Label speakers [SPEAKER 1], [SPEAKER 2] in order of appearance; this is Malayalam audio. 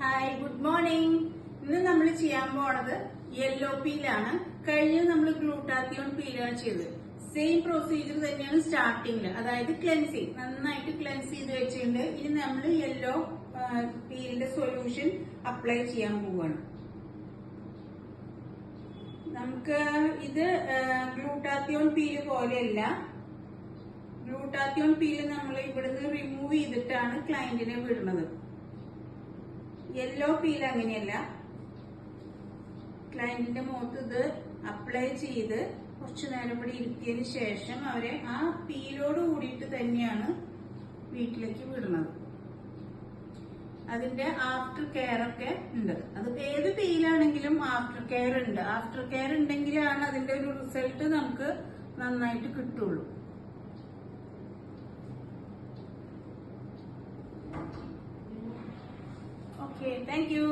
[SPEAKER 1] Hi, good morning. ഇന്ന് നമ്മൾ ചെയ്യാൻ പോണത് യെല്ലോ പീലാണ്. കഴിഞ്ഞ നമ്മൾ ഗ്ലൂട്ടാത്തിയോൺ പീലാണ് ചെയ്തത്. സെയിം പ്രൊസീജിയർ തന്നെയാണ് സ്റ്റാർട്ടിങ്ങില്, അതായത് ക്ലെൻസിങ്. നന്നായിട്ട് ക്ലെൻസ് ചെയ്ത് വെച്ചിട്ടുണ്ട്. ഇനി നമ്മൾ യെല്ലോ പീലിന്റെ സൊല്യൂഷൻ അപ്ലൈ ചെയ്യാൻ പോവാണ്. നമുക്ക് ഇത് ഗ്ലൂട്ടാത്തിയോൺ പീല് പോലെയല്ല. ഗ്ലൂട്ടാത്തിയോൺ പീല് നമ്മൾ ഇവിടുന്ന് റിമൂവ് ചെയ്തിട്ടാണ് ക്ലയന്റിനെ വിടുന്നത്. യെല്ലോ പീൽ അങ്ങനെയല്ല. ക്ലയന്റിന്റെ മുഖത്ത് ഇത് അപ്ലൈ ചെയ്ത് കുറച്ചു നേരം ഇവിടെ ഇരുത്തിയതിന് ശേഷം അവരെ ആ പീലോട് കൂടിയിട്ട് തന്നെയാണ് വീട്ടിലേക്ക് വിടുന്നത്. അതിന്റെ ആഫ്റ്റർ കെയർ ഒക്കെ ഉണ്ട്. അത് ഏത് പീലാണെങ്കിലും ആഫ്റ്റർ കെയർ ഉണ്ട്. ആഫ്റ്റർ കെയർ ഉണ്ടെങ്കിലാണ് അതിന്റെ ഒരു റിസൾട്ട് നമുക്ക് നന്നായിട്ട് കിട്ടുള്ളൂ. Okay, thank you.